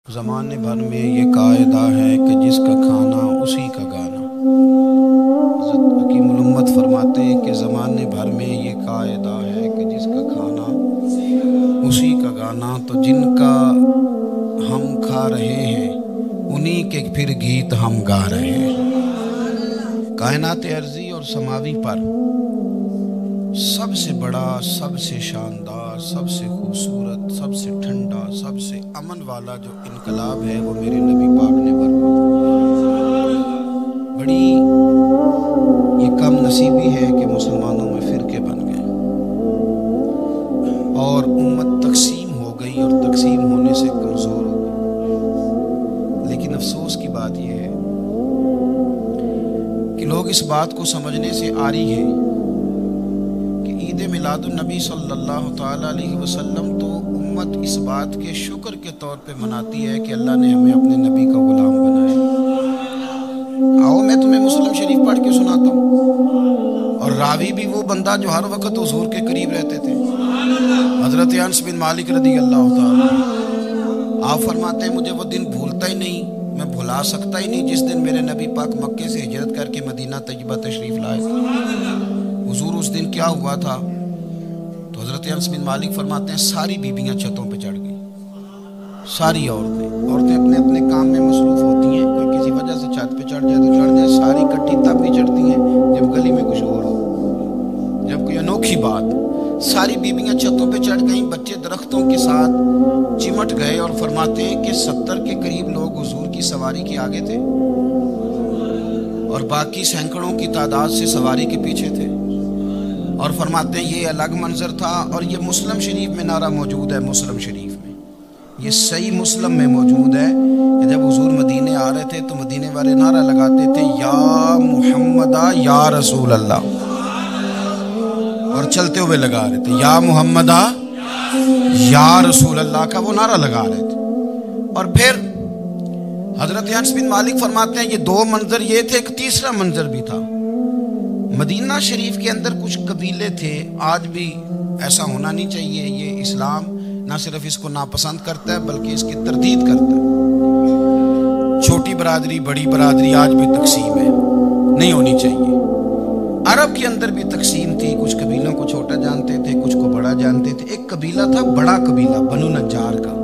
زمانے بھر میں یہ قاعدہ ہے کہ جس کا کھانا اسی کا گانا۔ حضرت حکیم الامت فرماتے ہیں کہ زمانے بھر میں یہ قاعدہ ہے کہ جس کا کھانا اسی کا گانا، تو جن کا ہم کھا رہے ہیں انہی کے پھر گیت ہم گا رہے ہیں۔ کائنات ارضی اور سماوی پر سب سے بڑا، سب سے شاندار، سب سے خوبصورت، سب سے ٹھنڈا، سب سے امن والا جو انقلاب ہے وہ میرے نبی پاک نے برپا۔ بڑی یہ کم نصیبی ہے کہ مسلمانوں میں فرقے بن گئے اور امت تقسیم ہو گئی اور تقسیم ہونے سے کمزور ہو گئی۔ لیکن افسوس کی بات یہ ہے کہ لوگ اس بات کو سمجھنے سے عاری ہیں کہ عید میلاد النبی صلی اللہ تعالیٰ علیہ وسلم تو امت اس بات کے شکر کے طور پہ مناتی ہے کہ اللہ نے ہمیں اپنے نبی کا غلام بنایا۔ آؤ میں تمہیں مسلم شریف پڑھ کے سناتا ہوں، اور راوی بھی وہ بندہ جو ہر وقت حضور کے قریب رہتے تھے، حضرت انس بن مالک رضی اللہ تعالیٰ۔ آپ فرماتے ہیں مجھے وہ دن بھولتا ہی نہیں، میں بھلا سکتا ہی نہیں جس دن میرے نبی پاک مکے سے ہجرت کر کے مدینہ طیبہ تشریف لائے۔ حضور اس دن کیا ہوا تھا؟ تو حضرت انس بن مالک فرماتے ہیں ساری بیبیاں چھتوں پہ چڑھ گئی، ساری عورتیں اپنے اپنے کام میں مصروف ہوتی ہیں، کوئی کسی وجہ سے چھت پہ چڑھ جائے تو چڑھ جائے، ساری کٹھی تب بھی چڑھتی ہیں جب گلی میں کچھ اور ہو، جب کوئی انوکھی بات۔ ساری بیبیاں چھتوں پہ چڑھ گئیں، بچے درختوں کے ساتھ چمٹ گئے، اور فرماتے ہیں کہ 70 کے قریب لوگ حضور کی سواری کے آگے تھے اور باقی سینکڑوں کی تعداد سے سواری کے پیچھے تھے، اور فرماتے ہیں یہ الگ منظر تھا۔ اور یہ مسلم شریف میں نعرہ موجود ہے، مسلم شریف میں یہ صحیح مسلم میں موجود ہے کہ جب حضور مدینے آ رہے تھے تو مدینے والے نعرہ لگاتے تھے یا محمدہ یا رسول اللہ، اور چلتے ہوئے لگا رہے تھے یا محمدہ یا رسول اللہ کا وہ نعرہ لگا رہے تھے۔ اور پھر حضرت انس بن مالک فرماتے ہیں یہ دو منظر یہ تھے، ایک تیسرا منظر بھی تھا۔ مدینہ شریف کے اندر کچھ قبیلے تھے، آج بھی ایسا ہونا نہیں چاہیے، یہ اسلام نہ صرف اس کو ناپسند کرتا ہے بلکہ اس کی تردید کرتا ہے۔ چھوٹی برادری بڑی برادری آج بھی تقسیم ہے، نہیں ہونی چاہیے۔ عرب کے اندر بھی تقسیم تھی، کچھ قبیلوں کو چھوٹا جانتے تھے، کچھ کو بڑا جانتے تھے۔ ایک قبیلہ تھا بڑا قبیلہ بنو نجار کا،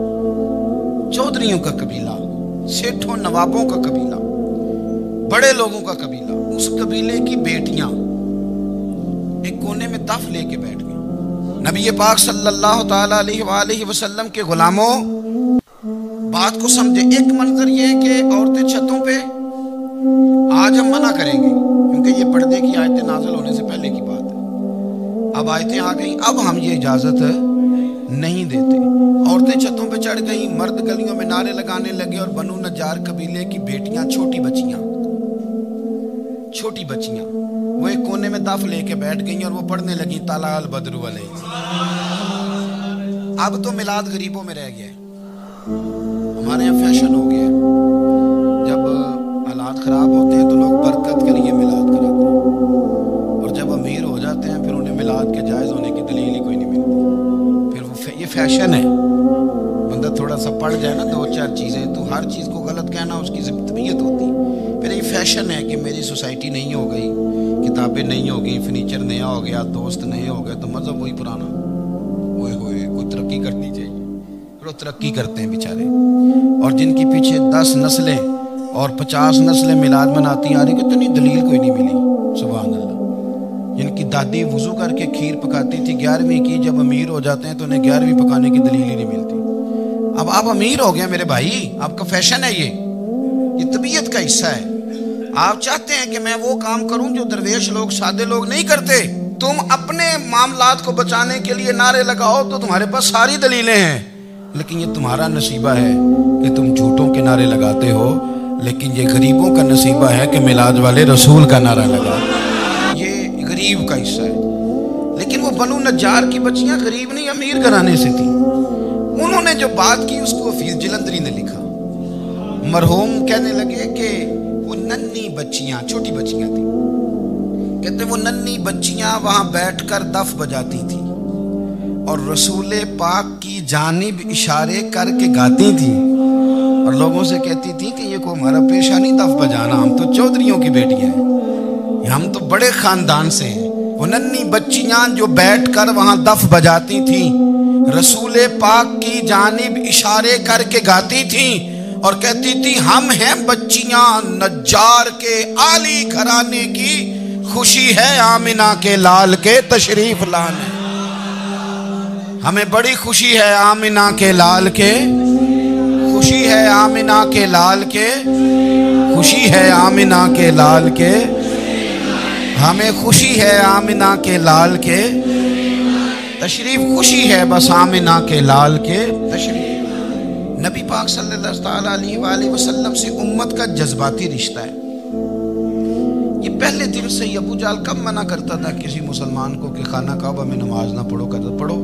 چودھریوں کا قبیلہ، سیٹھوں نوابوں کا قبیلہ، بڑے لوگوں کا قبیلہ۔ اس قبیلے کی بیٹیاں ایک کونے میں تف لے کے بیٹھ گئی۔ نبی پاک صلی اللہ تعالیٰ علیہ وآلہ وسلم کے غلاموں بات کو سمجھے۔ ایک منظر یہ کہ عورتیں چھتوں پہ، آج ہم منع کریں گے کیونکہ یہ پردے کی آیتیں نازل ہونے سے پہلے کی بات ہے، اب آیتیں آ گئیں، اب ہم یہ اجازت نہیں دیتے۔ عورتیں چھتوں پہ چڑھ گئیں، مرد گلیوں میں نعرے لگانے لگے، اور بنو نجار قبیلے کی بیٹیاں چھوٹی بچیاں وہ ایک کونے میں دف لے کے بیٹھ گئیں اور وہ پڑھنے لگی طلع البدر علیہ۔ اب تو میلاد غریبوں میں رہ گیا ہے، ہمارے یہاں فیشن ہو گیا ہے، جب حالات خراب ہوتے ہیں تو لوگ برکت کے لیے میلاد کراتے ہیں، اور جب امیر ہو جاتے ہیں پھر انہیں میلاد کے جائز ہونے کی دلیل ہی کوئی نہیں ملتی، پھر وہ یہ فیشن ہے۔ بندہ تھوڑا سا پڑھ جائے نا دو چار چیزیں تو ہر چیز کو غلط کہنا اس کی طبیعت ہوتی، پھر یہ فیشن ہے کہ میری سوسائٹی نہیں ہو گئی، کتابیں نہیں ہو گئی، فرنیچر نیا ہو گیا، دوست نئے ہو گئے تو مذہب وہی پرانا۔ کوئی ترقی کرنی چاہیے، پھر وہ ترقی کرتے ہیں بیچارے، اور جن کی پیچھے 10 نسلیں اور 50 نسلیں میلاد مناتی آ رہی کہ اتنی دلیل کوئی نہیں ملی، سبحان اللہ۔ جن کی دادی وضو کر کے کھیر پکاتی تھی 11ویں کی، جب امیر ہو جاتے ہیں تو انہیں 11ویں پکانے کی دلیل ہی نہیں ملتی۔ اب آپ امیر ہو گئے میرے بھائی، آپ کا فیشن ہے، یہ طبیعت کا حصہ ہے۔ آپ چاہتے ہیں کہ میں وہ کام کروں جو درویش لوگ، سادے لوگ نہیں کرتے۔ تم اپنے معاملات کو بچانے کے لیے نعرے لگاؤ تو تمہارے پاس ساری دلیلیں ہیں، لیکن یہ تمہارا نصیبہ ہے کہ تم جھوٹوں کے نعرے لگاتے ہو، لیکن یہ غریبوں کا نصیبہ ہے کہ میلاد والے رسول کا نعرہ لگا۔ یہ غریب کا حصہ ہے۔ لیکن وہ بنو نجار کی بچیاں غریب نہیں، امیر گھرانے سے تھیں۔ انہوں نے جو بات کی اس کو حفیظ جلندری نے لکھا۔ مرحوم کہنے لگے کہ وہ ننھی بچیاں، چھوٹی بچیاں تھیں، کہتے وہ ننھی بچیاں وہاں بیٹھ کر دف بجاتی تھی اور رسول پاک کی جانب اشارے کر کے گاتی تھی۔ لوگوں سے کہتی تھی کہ یہ کو ہمارا پیشہ نہیں دف بجانا، ہم تو چودھریوں کی بیٹیاں ہیں، ہم تو بڑے خاندان سے ہیں۔ وہ ننھی بچیاں جو بیٹھ کر وہاں دف بجاتی تھیں، رسول پاک کی جانب اشارے کر کے گاتی تھیں اور کہتی تھی ہم ہیں بچیاں نجار کے عالی گھرانے کی، خوشی ہے آمنہ کے لال کے تشریف لانے، ہمیں بڑی خوشی ہے آمنہ کے لال کے، خوشی ہے آمنہ کے لال کے، خوشی ہے آمنہ کے لال کے، ہمیں خوشی ہے آمنہ کے لال کے تشریف، خوشی ہے بس آمنہ کے لال کے تشریف۔ نبی پاک صلی اللہ علیہ وآلہ وسلم سے امت کا جذباتی رشتہ ہے۔ یہ پہلے دن سے ہی ابو جہل کب منع کرتا تھا کسی مسلمان کو کہ خانہ کعبہ میں نماز نہ پڑھو، کہتا پڑھو۔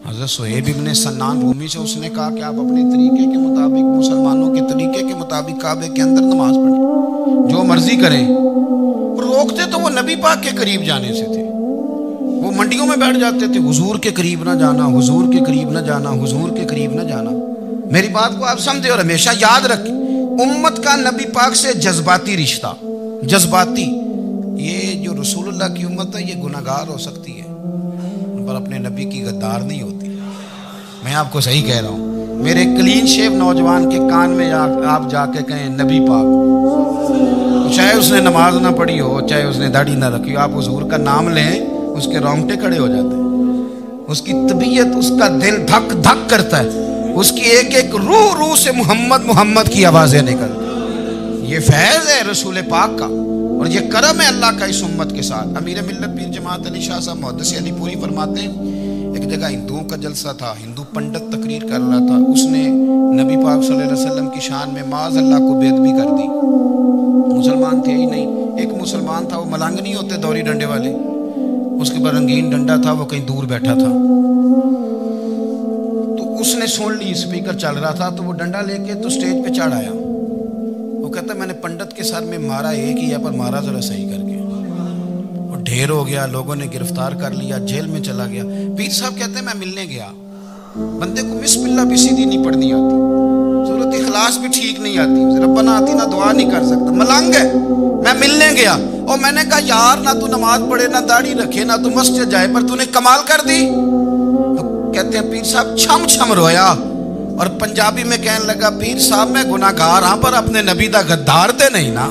حضرت صہیب ابن سنان رومی سے اس نے کہا کہ آپ اپنے طریقے کے مطابق، مسلمانوں کے طریقے کے مطابق کعبے کے اندر نماز پڑھیں، جو مرضی کریں۔ روکتے تو وہ نبی پاک کے قریب جانے سے تھے، وہ منڈیوں میں بیٹھ جاتے تھے، حضور کے قریب نہ جانا، حضور کے قریب نہ جانا، حضور کے قریب نہ جانا۔ میری بات کو آپ سمجھے اور ہمیشہ یاد رکھیں، امت کا نبی پاک سے جذباتی رشتہ، جذباتی۔ یہ جو رسول اللہ کی امت ہے یہ گناہگار ہو سکتی ہے پر اپنے نبی کی غدار نہیں ہوتی۔ میں آپ کو صحیح کہہ رہا ہوں، میرے کلین شیو نوجوان کے کان میں آپ جا کے کہیں نبی پاک، چاہے اس نے نماز نہ پڑھی ہو، چاہے اس نے داڑھی نہ رکھی ہو، آپ حضور کا نام لیں، اس کے رونگٹے کھڑے ہو جاتے ہیں، اس کی طبیعت، اس کا دل دھک دھک کرتا ہے، اس کی ایک ایک روح سے محمد محمد کی آوازیں نکلتی۔ یہ فیض ہے رسول پاک کا اور یہ کرم ہے اللہ کا اس امت کے ساتھ۔ امیر ملت پیر جماعت علی شاہ صاحب محدث علی پوری فرماتے ہیں، ایک جگہ ہندوؤں کا جلسہ تھا، ہندو پنڈت تقریر کر رہا تھا، اس نے نبی پاک صلی اللہ علیہ وسلم کی شان میں معاذ اللہ کو بے ادبی کر دی۔ مسلمان تھے ہی نہیں، ایک مسلمان تھا، وہ ملنگ نہیں ہوتے دوری ڈنڈے والے، اس کے پر رنگین ڈنڈا تھا، وہ کہیں دور بیٹھا تھا، تو اس نے سن لی، اسپیکر چل رہا تھا، تو وہ ڈنڈا لے کے تو سٹیج پہ چڑھ آیا۔ وہ کہتا ہے میں نے پنڈت کے سر میں مارا، ایک ہی پر مارا ذرا صحیح کر کے، اور ڈھیر ہو گیا، لوگوں نے گرفتار کر لیا، جیل میں چلا گیا۔ پیر صاحب کہتے ہیں میں ملنے گیا، بندے کو بسم اللہ بھی سیدھی نہیں پڑھنی آتی، صورت اخلاص بھی ٹھیک نہیں آتی، ربنا آتینا دعا نہیں کر سکتا، ملنگ ہے۔ میں ملنے گیا اور میں نے کہا یار نہ تو نماز پڑھے، نہ داڑھی رکھے، نہ تو مسجد جائے، پر تو نے کمال کر دی۔ تو کہتے ہیں پیر صاحب چھم چھم رویا اور پنجابی میں کہنے لگا پیر صاحب میں گناہگار ہاں پر اپنے نبی دا غدار تے نہیں نا۔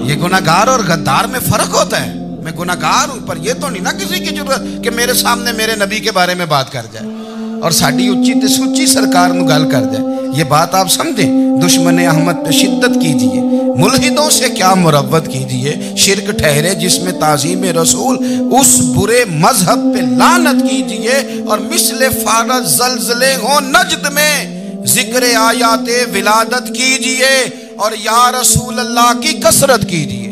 یہ گناہگار اور غدار میں فرق ہوتا ہے، میں گناہگار ہوں پر یہ تو نہیں نا کسی کی ضرورت کہ میرے سامنے میرے نبی کے بارے میں بات کر جائے اور ساڈی اچھی تے سچی سرکار نو گل کر جائے۔ یہ بات آپ سمجھیں، دشمن احمد پہ شدت کیجئے، ملحدوں سے کیا مروت کیجئے، شرک ٹھہرے جس میں تعظیم رسول، اس برے مذہب پہ لعنت کیجئے، اور مثل فارض زلزلے ہوں نجد میں ذکر آیات ولادت کیجئے، اور یا رسول اللہ کی کثرت کیجئے۔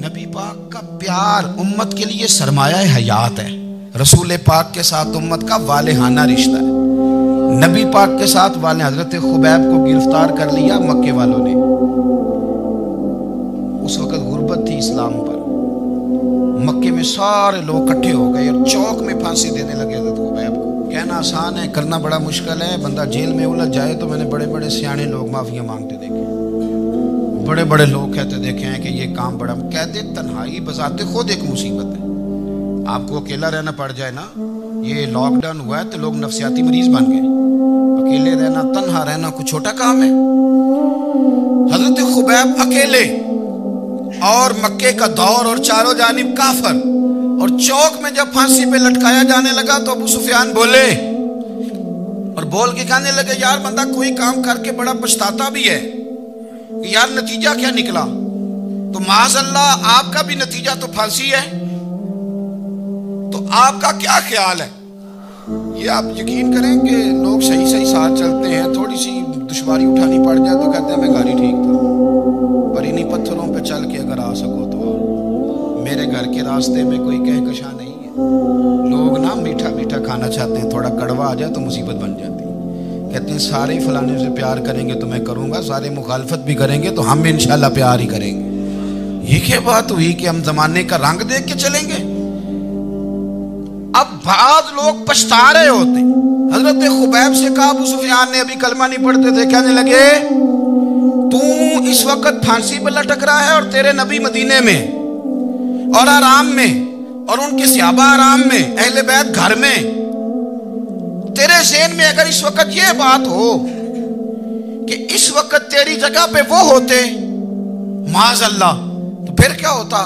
نبی پاک کا پیار امت کے لیے سرمایہ حیات ہے۔ رسول پاک کے ساتھ امت کا والہانہ رشتہ ہے۔ نبی پاک کے ساتھ والے حضرت خبیب کو گرفتار کر لیا مکے والوں نے، اس وقت غربت تھی اسلام پر، مکے میں سارے لوگ اکٹھے ہو گئے اور چوک میں پھانسی دینے لگے حضرت خبیب کو۔ کہنا آسان ہے، کرنا بڑا مشکل ہے، بندہ جیل میں الجھ جائے تو میں نے بڑے بڑے سیانے لوگ معافیاں مانگتے دیکھے، بڑے بڑے لوگ کہتے دیکھے ہیں کہ یہ کام بڑا، کہتے تنہائی بذات خود ایک مصیبت ہے۔ آپ کو اکیلا رہنا پڑ جائے نا، یہ لاک ڈاؤن ہوا ہے تو لوگ نفسیاتی مریض بن گئے، اکیلے رہنا، تنہا رہنا کوئی چھوٹا کام ہے۔ حضرت خبیب اکیلے اور مکے کا دور اور چاروں جانب کافر، اور چوک میں جب پھانسی پہ لٹکایا جانے لگا تو ابو سفیان بولے اور بول کے کہنے لگے یار بندہ کوئی کام کر کے بڑا پچھتاتا بھی ہے، یار نتیجہ کیا نکلا؟ تو معاذ اللہ آپ کا بھی نتیجہ تو پھانسی ہے، تو آپ کا کیا خیال ہے؟ یہ آپ یقین کریں کہ لوگ صحیح صحیح ساتھ چلتے ہیں، تھوڑی سی دشواری اٹھانی پڑ جائے تو کہتے ہیں میں گاڑی ٹھیک تھا، پر انہی پتھروں پہ چل کے اگر آ سکو تو میرے گھر کے راستے میں کوئی کہکشاں نہیں ہے۔ لوگ نا میٹھا میٹھا کھانا چاہتے ہیں، تھوڑا کڑوا آ جائے تو مصیبت بن جاتی ہے۔ کہتے ہیں سارے فلانے سے پیار کریں گے تو میں کروں گا، سارے مخالفت بھی کریں گے تو ہم انشاءاللہ پیار ہی کریں گے۔ یہ کیا بات ہوئی کہ ہم زمانے کا رنگ دیکھ کے چلیں گے؟ اب بعض لوگ پچھتا رہے ہوتے حضرت خبیب سے کہا، ابو سفیان نے ابھی کلمہ نہیں پڑھتے تھے، کہنے لگے تو اس وقت پھانسی پہ لٹک رہا ہے اور تیرے نبی مدینے میں اور آرام میں اور ان کے صحابہ آرام میں، اہل بیت گھر میں، تیرے ذہن میں اگر اس وقت یہ بات ہو کہ اس وقت تیری جگہ پہ وہ ہوتے معاذ اللہ، تو پھر کیا ہوتا؟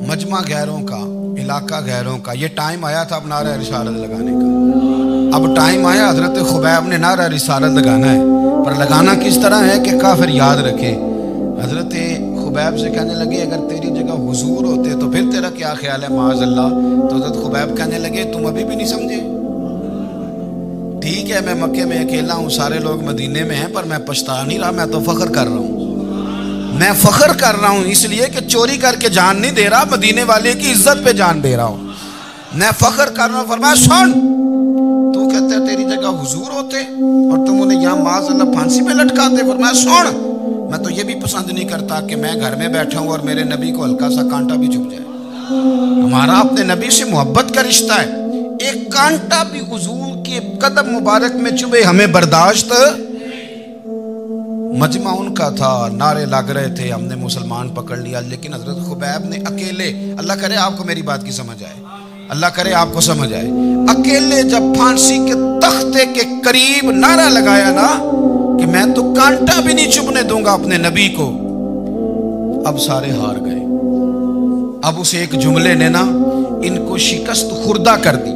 مجمع غیروں کا، علاقہ غیروں کا، یہ ٹائم آیا تھا اب نعرہ رسالت لگانے کا، اب ٹائم آیا حضرت خبیب نے نعرہ رسالت لگانا ہے، پر لگانا کس طرح ہے کہ کافر یاد رکھے۔ حضرت خبیب سے کہنے لگے اگر تیری جگہ حضور ہوتے تو پھر تیرا کیا خیال ہے معاذ اللہ؟ تو حضرت خبیب کہنے لگے تم ابھی بھی نہیں سمجھے؟ ٹھیک ہے میں مکے میں اکیلا ہوں، سارے لوگ مدینے میں ہیں، پر میں پچھتا نہیں رہا، میں تو فخر کر رہا ہوں، میں فخر کر رہا ہوں اس لیے کہ چوری کر کے جان نہیں دے رہا، مدینے والے کی عزت پہ جان دے رہا ہوں، میں فخر کر رہا ہوں۔ فرمایا سن، تو کہتے ہیں تیری جگہ حضور ہوتے اور تم انہیں یہاں معاذ اللہ پھانسی پہ لٹکاتے۔ فرمایا سن، میں تو یہ بھی پسند نہیں کرتا کہ میں گھر میں بیٹھا ہوں اور میرے نبی کو ہلکا سا کانٹا بھی چبھ جائے، ہمارا اپنے نبی سے محبت کا رشتہ ہے، ایک کانٹا بھی حضور کے قدم مبارک میں چبھے ہمیں برداشت۔ مجمع ان کا تھا، نعرے لگ رہے تھے، ہم نے مسلمان پکڑ لیا، لیکن حضرت خبیب نے اکیلے، اللہ کرے آپ کو میری بات کی سمجھ آئے، اللہ کرے آپ کو سمجھ آئے، اکیلے جب پھانسی کے تختے کے قریب نعرہ لگایا نا کہ میں تو کانٹا بھی نہیں چبھنے دوں گا اپنے نبی کو، اب سارے ہار گئے۔ اب اس ایک جملے نے نا ان کو شکست خوردہ کر دی،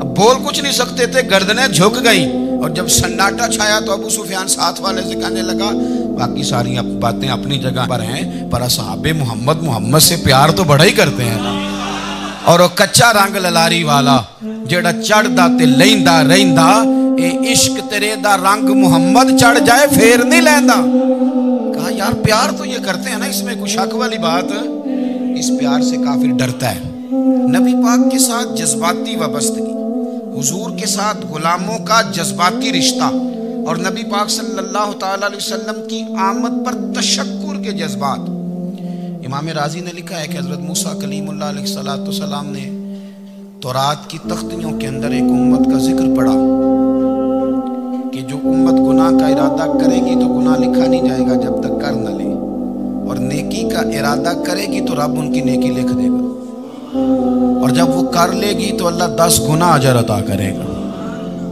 اب بول کچھ نہیں سکتے تھے، گردنیں جھک گئیں، اور جب سناٹا چھایا تو ابو سفیان ساتھ والے سے کہنے لگا باقی ساری باتیں اپنی جگہ پر ہیں، پر اصحاب محمد سے پیار تو بڑا ہی کرتے ہیں نا، اور وہ کچا رنگ للاری والا جیڑا چڑھدا تے لیندا رہندا، اے عشق تیرے دا رنگ محمد چڑھ جائے پھر نہیں لیندا۔ کہا یار پیار تو یہ کرتے ہیں نا، اس میں کوئی شک والی بات؟ اس پیار سے کافر ڈرتا ہے۔ نبی پاک کے ساتھ جذباتی وابستگی، حضور کے ساتھ غلاموں کا جذباتی رشتہ، اور نبی پاک صلی اللہ تعالی علیہ وسلم کی آمد پر تشکر کے جذبات۔ امام رازی نے لکھا ہے کہ حضرت موسیٰ کلیم اللہ علیہ السلام نے تورات کی تختیوں کے اندر ایک امت کا ذکر پڑھا کہ جو امت گناہ کا ارادہ کرے گی تو گناہ لکھا نہیں جائے گا جب تک کر نہ لے، اور نیکی کا ارادہ کرے گی تو رب ان کی نیکی لکھ دے گا، اور جب وہ کر لے گی تو اللہ 10 گنا اجر عطا کرے گا،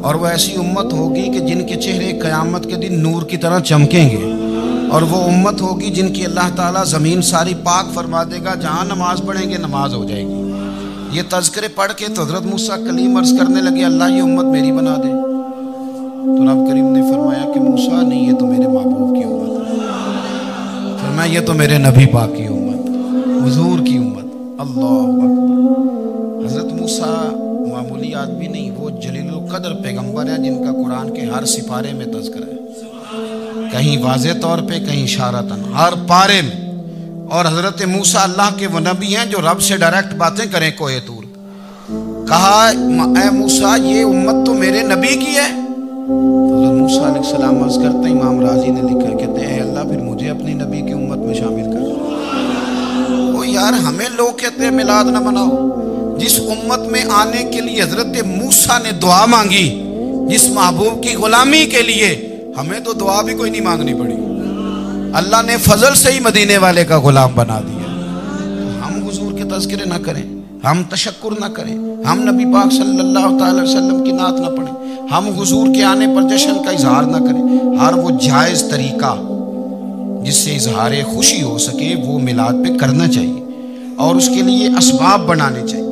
اور وہ ایسی امت ہوگی کہ جن کے چہرے قیامت کے دن نور کی طرح چمکیں گے، اور وہ امت ہوگی جن کی اللہ تعالیٰ زمین ساری پاک فرما دے گا، جہاں نماز پڑھیں گے نماز ہو جائے گی۔ یہ تذکرے پڑھ کے تو حضرت موسیٰ کلیم عرض کرنے لگے اللہ یہ امت میری بنا دے، تو رب کریم نے فرمایا کہ موسیٰ نہیں، یہ تو میرے محبوب کی امت ہے، فرمایا یہ تو میرے نبی پاک کی امت، حضور کی امت۔ اللہ اکبر۔ حضرت موسیٰ معمولی آدمی نہیں، وہ جلیل القدر پیغمبر ہیں جن کا قرآن کے ہر سپارے میں تذکرہ ہے، کہیں واضح طور پہ کہیں اشارتاً، ہر پارے میں۔ اور حضرت موسیٰ اللہ کے وہ نبی ہیں جو رب سے ڈائریکٹ باتیں کریں کوہ طور۔ کہا اے موسیٰ یہ امت تو میرے نبی کی ہے۔ حضرت موسیٰ علیہ السلام عرض کرتے ہیں، امام رازی نے لکھا ہے، کہتے ہیں اے اللہ پھر مجھے اپنی نبی کی امت میں شامل کر۔ وہ یار ہمیں لوگ کہتے ہیں میلاد نہ مناؤ، جس امت میں آنے کے لیے حضرت موسیٰ نے دعا مانگی، جس محبوب کی غلامی کے لیے، ہمیں تو دعا بھی کوئی نہیں مانگنی پڑی، اللہ نے فضل سے ہی مدینے والے کا غلام بنا دیا۔ ہم حضور کے تذکرے نہ کریں، ہم تشکر نہ کریں، ہم نبی پاک صلی اللہ تعالی وسلم کی نعت نہ پڑھیں، ہم حضور کے آنے پر جشن کا اظہار نہ کریں، ہر وہ جائز طریقہ جس سے اظہار خوشی ہو سکے وہ میلاد پہ کرنا چاہیے، اور اس کے لیے اسباب بنانے چاہیے۔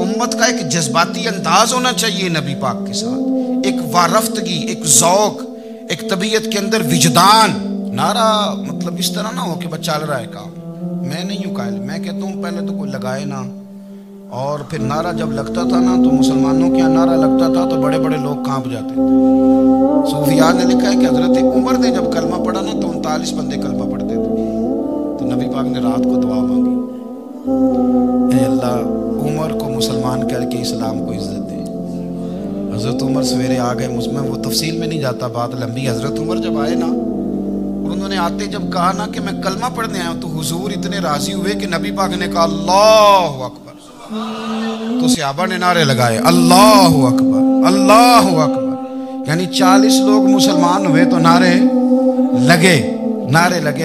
امت کا ایک جذباتی انداز ہونا چاہیے نبی پاک کے ساتھ، ایک وارفتگی، ایک ذوق، ایک طبیعت کے اندر وجدان۔ نعرہ مطلب اس طرح نہ ہو کہ بس چل رہا ہے کام، میں نہیں ہوں قائل، میں کہتا ہوں پہلے تو کوئی لگائے نا، اور پھر نعرہ جب لگتا تھا نا تو مسلمانوں کے یہاں نعرہ لگتا تھا تو بڑے بڑے لوگ کانپ جاتے تھے۔ صوفیاء نے لکھا ہے کہ حضرت عمر نے جب کلمہ پڑھا نا تو 39 بندے کلمہ پڑھتے تھے، تو نبی پاک نے رات کو دعا مانگی، اے اللہ عمر کو مسلمان کر کے اسلام کو عزت دے۔ حضرت عمر سویرے آ گئے، مجھ میں وہ تفصیل میں نہیں جاتا، بات لمبی۔ حضرت عمر جب آئے نا، انہوں نے آتے جب کہا نا کہ میں کلمہ پڑھنے آیا ہوں، تو حضور اتنے راضی ہوئے کہ نبی پاک نے کہا اللہ اکبر، تو صحابہ نے نعرے لگائے اللہ اکبر اللہ اکبر، یعنی 40 لوگ مسلمان ہوئے تو نعرے لگے۔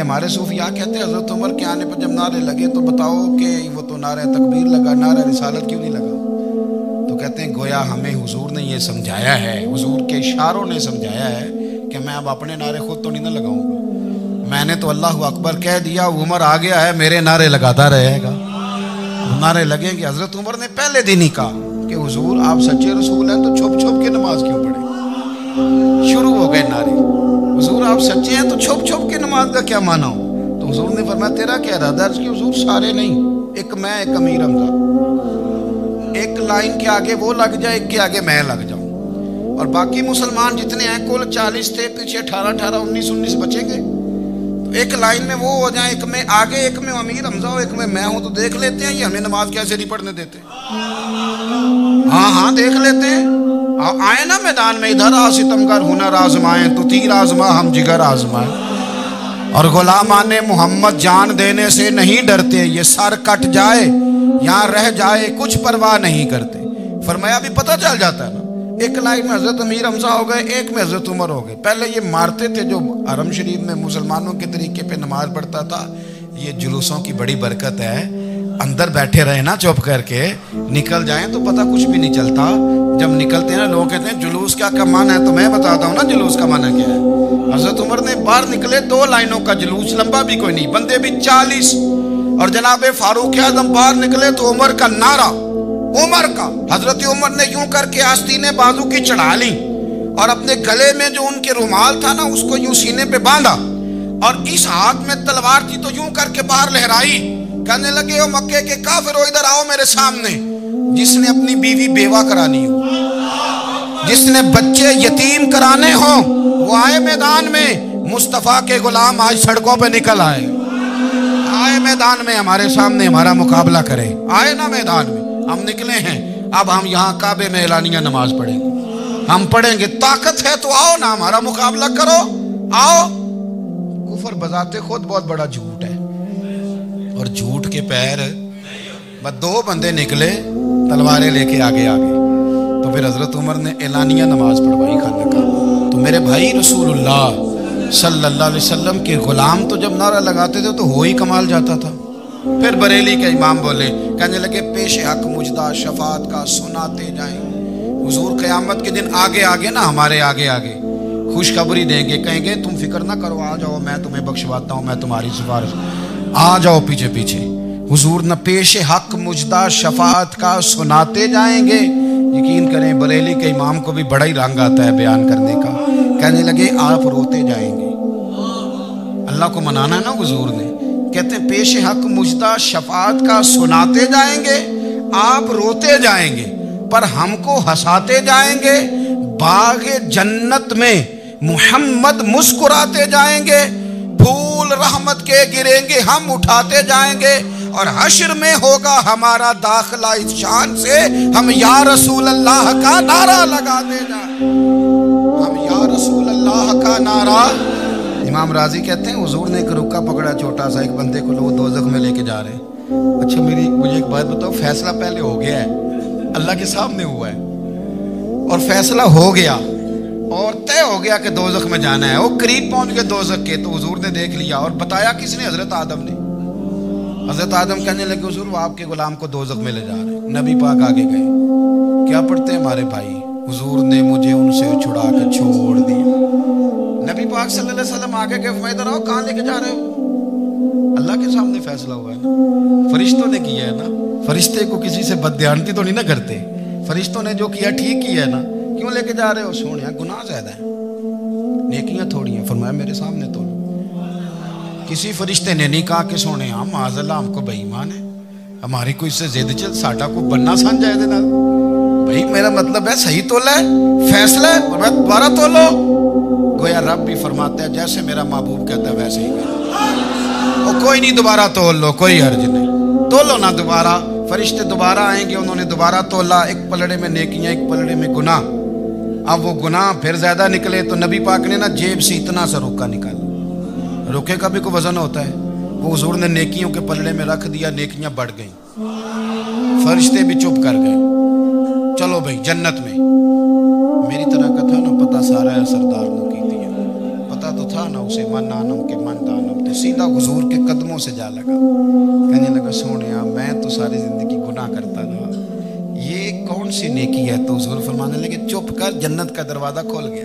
ہمارے صوفیاء کہتے ہیں حضرت عمر کے آنے پر جب نعرے لگے تو بتاؤ کہ وہ تو نعرہ تکبیر لگا، نعرہ رسالت کیوں نہیں لگا؟ تو کہتے ہیں گویا ہمیں حضور نے یہ سمجھایا ہے، حضور کے اشاروں نے سمجھایا ہے کہ میں اب اپنے نعرے خود تو نہیں نہ لگاؤں گا، میں نے تو اللہ اکبر کہہ دیا، عمر آ گیا ہے، میرے نعرے لگاتا رہے گا، نعرے لگیں گے۔ حضرت عمر نے پہلے دن ہی کہا کہ حضور آپ سچے رسول ہیں تو چھپ چھپ کے نماز کیوں پڑھیں؟ شروع ہو گئے نعرے، حضور آپ سچے ہیں تو چھپ چھپ کے نماز کا کیا معنی ہو؟ تو حضور نے فرمایا تیرا کیا ارادہ ہے؟ کہ حضور سارے نہیں، ایک میں ایک امیر حمزہ، ایک لائن کے آگے وہ لگ جائے، ایک کے آگے میں لگ جاؤں، اور باقی مسلمان جتنے ہیں کل 40 تھے، پیچھے 18 19 بچیں گے، ایک لائن میں وہ ہو جائیں، ایک میں آگے ایک میں امیر حمزہ ہو، ایک میں ہوں، تو دیکھ لیتے ہیں یہ ہمیں نماز کیسے نہیں پڑھنے دیتے۔ ہاں دیکھ لیتے ہیں، آئے نا میدان میں، ادھر آ ستمگر ہنر آزمائیں تو تیر آزما ہم جگر آزمائیں، اور غلامان محمد جان دینے سے نہیں ڈرتے، یہ سر کٹ جائے یہاں رہ جائے کچھ پرواہ نہیں کرتے۔ فرمایا ابھی پتہ چل جاتا ہے نا، ایک لائن میں حضرت امیر حمزہ ہو گئے، ایک میں حضرت عمر ہو گئے۔ پہلے یہ مارتے تھے جو حرم شریف میں مسلمانوں کے طریقے پہ نماز پڑھتا تھا، یہ جلوسوں کی بڑی برکت ہے، اندر بیٹھے رہے نا چپ کر کے، نکل جائیں تو پتہ کچھ بھی نہیں چلتا۔ جب نکلتے ہیں نا لوگ کہتے ہیں جلوس کیا معنی ہے، تو میں بتاتا ہوں نا جلوس کا معنی کیا ہے۔ حضرت عمر نے باہر نکلے 2 لائنوں کا جلوس، لمبا بھی کوئی نہیں، بندے بھی 40، اور جناب فاروق اعظم باہر نکلے تو عمر کا نعرہ، عمر کا، حضرت عمر نے یوں کر کے آستینیں بازو کی چڑھا لی، اور اپنے گلے میں جو ان کے رومال تھا نا اس کو یوں سینے پہ باندھا، اور اس ہاتھ میں تلوار تھی تو یوں کر کے باہر لہرائی، کہنے لگے او مکے کے کافرو ادھر آؤ میرے سامنے، جس نے اپنی بیوی بیوہ کرانی ہو، جس نے بچے یتیم کرانے ہوں، وہ آئے میدان میں، مصطفیٰ کے غلام آج سڑکوں پہ نکل آئے میدان میں ہمارے سامنے ہمارا مقابلہ کرے، آئے نا میدان میں، ہم نکلے ہیں، اب ہم یہاں کعبے میں اعلانیہ نماز پڑھیں گے، ہم پڑھیں گے، طاقت ہے تو آؤ نا ہمارا مقابلہ کرو، آؤ۔ کفر بذات خود بہت بڑا جھوٹ ہے، اور جھوٹ کے پیر، بس 2 بندے نکلے تلواریں لے کے آگے، تو پھر حضرت عمر نے اعلانیہ نماز پڑھوائی خانہ کا۔ تو میرے بھائی رسول اللہ صلی اللہ علیہ وسلم کے غلام تو جب نعرہ لگاتے تھے تو ہو ہی کمال جاتا تھا۔ پھر بریلی کے امام بولے، کہنے لگے پیش حق مجدہ شفاعت کا سناتے جائیں، حضور قیامت کے دن آگے نا ہمارے آگے خوشخبری دیں گے، کہیں گے تم فکر نہ کرو، آ جاؤ میں تمہیں بخشواتا ہوں، میں تمہاری سفارش، آ جاؤ پیچھے۔ حضور نہ پیش حق مجدہ شفاعت کا سناتے جائیں گے۔ یقین کریں بریلی کے امام کو بھی بڑا ہی رنگ آتا ہے بیان کرنے کا، کہنے لگے آپ روتے جائیں گے، اللہ کو منانا ہے نا حضور نے، کہتے ہیں پیش حق مجدہ شفاعت کا سناتے جائیں گے، آپ روتے جائیں گے، پر ہم کو ہنساتے جائیں گے، باغ جنت میں محمد مسکراتے جائیں گے، پھول رحمت کے گریں گے ہم اٹھاتے جائیں گے، اور حشر میں ہوگا ہمارا داخلہ اس شان سے، ہم یا رسول اللہ کا نعرہ لگاتے جائیں، ہم یا رسول اللہ کا نعرہ۔ امام راضی کہتے ہیں حضور نے ایک رکا پکڑا چھوٹا سا، ایک بندے کو لوگ دوزخ میں لے کے جا رہے ہیں، اچھا مجھے ایک بات بتاؤ، فیصلہ پہلے ہو گیا ہے، اللہ کے سامنے ہوا ہے، اور فیصلہ ہو گیا اور طے ہو گیا کہ دوزخ میں جانا ہے، وہ قریب پہنچ گئے دوزخ کے، تو حضور نے دیکھ لیا، اور بتایا کس نے؟ حضرت آدم نے۔ حضرت آدم کہنے لگے حضور وہ آپ کے غلام کو دوزخ میں لے جا رہے ہیں۔ نبی پاک آگے گئے، کیا پڑھتے ہیں ہمارے بھائی؟ حضور نے مجھے ان سے چھڑا کے چھوڑ دیا۔ نبی پاک صلی اللہ علیہ وسلم آگے گئے، فرمایا ادھر آؤ، کہاں لے کے جا رہے ہو؟ اللہ کے سامنے فیصلہ ہوا ہے نا، فرشتوں نے کیا ہے نا، فرشتے کو کسی سے بددیانتی تو نہیں نہ کرتے، فرشتوں نے جو کیا ٹھیک کیا ہے نا، کیوں لے کے جا رہے ہو؟ سونیا گناہ زیادہ ہیں، نیکیاں تھوڑی ہیں، فرمایا میرے سامنے تو کسی فرشتے نے نہیں کہا کہ سونے ہم معاذ اللہ ہم کو بے ایمان ہے، ہماری کوئی سے زید چل ساڈا کو بننا سان جائے دینا، بھائی میرا مطلب ہے صحیح تولا ہے، فیصلہ ہے، دوبارہ تولو۔ گویا رب بھی فرماتا ہے جیسے میرا محبوب کہتا ہے ویسے ہی کرو، اور کوئی نہیں دوبارہ تول لو، کوئی حرج نہیں، تولو نہ دوبارہ۔ فرشتے دوبارہ آئیں گے، انہوں نے دوبارہ تولا، ایک پلڑے میں نیکیاں ایک پلڑے میں گناہ، اب وہ گناہ پھر زیادہ نکلے تو نبی پاک نے نا جیب سے اتنا سا روکا نکالا، روکے کا بھی کوئی وزن ہوتا ہے، وہ حضور نے نیکیوں کے پلڑے میں رکھ دیا، نیکیاں بڑھ گئیں، فرشتے بھی چپ کر گئے، چلو بھائی جنت میں۔ میری طرح کا تھا نا پتہ سارا ہے سردار نو کی دیا، پتہ تو تھا نا اسے من آنم کے من دانم، تو سیدھا حضور کے قدموں سے جا لگا، کہنے لگا سونیا میں تو ساری زندگی گناہ کرتا رہا، یہ کون سی نیکی ہے؟ تو حضور فرمانے لگے چپ کر، جنت کا دروازہ کھول گیا،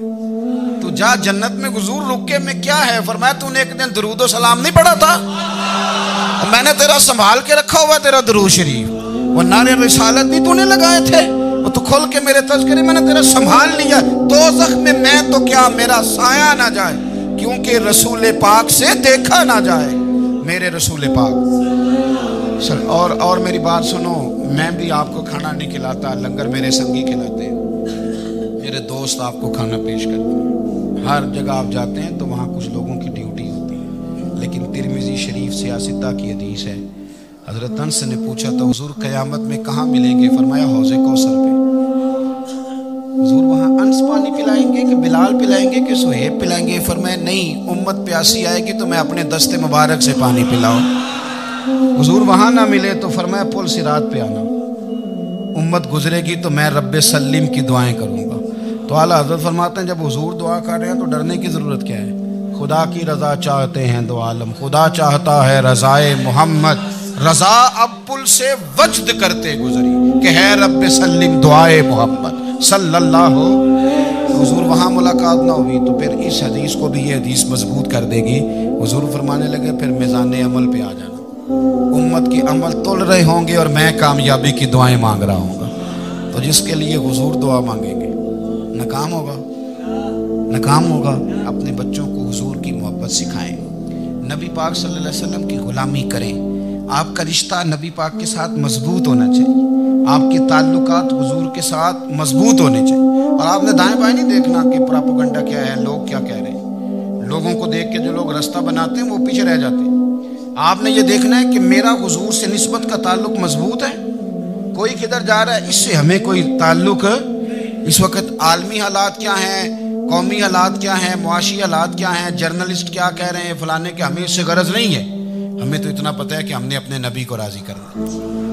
تو جا جنت میں۔ حضور رکے میں کیا ہے؟ فرمایا تو نے ایک دن درود و سلام نہیں پڑھا تھا، میں نے تیرا سنبھال کے رکھا ہوا تیرا درود شریف، وہ نعرے رسالت بھی تو نے لگائے تھے، وہ تو کھول کے میرے تذکرے میں نے تیرا سنبھال لیا، دوزخ میں میں تو کیا میرا سایہ نہ جائے، کیونکہ رسول پاک سے دیکھا نہ جائے، میرے رسول پاک۔ اور میری بات سنو، میں بھی آپ کو کھانا نہیں کھلاتا، لنگر میرے سنگی کھلاتے ہیں، میرے دوست آپ کو کھانا پیش کرتے ہیں، ہر جگہ آپ جاتے ہیں تو وہاں کچھ لوگوں کی ڈیوٹی ہوتی ہے، لیکن ترمذی شریف سیاستہ کی حدیث ہے، حضرت انس نے پوچھا تو حضور قیامت میں کہاں ملیں گے؟ فرمایا حوض کوثر پہ۔ حضور وہاں انس پانی پلائیں گے کہ بلال پلائیں گے کہ سہیب پلائیں گے؟ فرمایا نہیں، امت پیاسی آئے گی تو میں اپنے دست مبارک سے پانی پلاؤں۔ حضور وہاں نہ ملے تو فرمایا پل صراط پہ آنا، امت گزرے گی تو میں رب سلم کی دعائیں کروں گا۔ تو اعلیٰ حضرت فرماتے ہیں جب حضور دعا کر رہے ہیں تو ڈرنے کی ضرورت کیا ہے؟ خدا کی رضا چاہتے ہیں دو عالم، خدا چاہتا ہے رضائے محمد، رضا اب پل سے وجد کرتے گزری کہ ہے رب سلم دعائے محمد صلی اللہ ہو۔ حضور وہاں ملاقات نہ ہوئی تو پھر اس حدیث کو بھی یہ حدیث مضبوط کر دے گی۔ حضور فرمانے لگے پھر میزان عمل پہ آ جانا، امت کی عمل تول رہے ہوں گے اور میں کامیابی کی دعائیں مانگ رہا ہوں گا، تو جس کے لیے حضور دعا مانگیں گے ناکام ہوگا، ناکام ہوگا۔ اپنے بچوں کو حضور کی محبت سکھائیں، نبی پاک صلی اللہ علیہ وسلم کی غلامی کریں، آپ کا رشتہ نبی پاک کے ساتھ مضبوط ہونا چاہیے، آپ کے تعلقات حضور کے ساتھ مضبوط ہونے چاہیے، اور آپ نے دائیں بائیں نہیں دیکھنا کہ پراپوگنڈا کیا ہے، لوگ کیا کہہ رہے ہیں، لوگوں کو دیکھ کے جو لوگ رستہ بناتے ہیں وہ پیچھے رہ جاتے ہیں۔ آپ نے یہ دیکھنا ہے کہ میرا حضور سے نسبت کا تعلق مضبوط ہے، کوئی کدھر جا رہا ہے اس سے ہمیں کوئی تعلق۔ اس وقت عالمی حالات کیا ہیں، قومی حالات کیا ہیں، معاشی حالات کیا ہیں، جرنلسٹ کیا کہہ رہے ہیں، فلانے کے، ہمیں اس سے غرض نہیں ہے، ہمیں تو اتنا پتہ ہے کہ ہم نے اپنے نبی کو راضی کرنا۔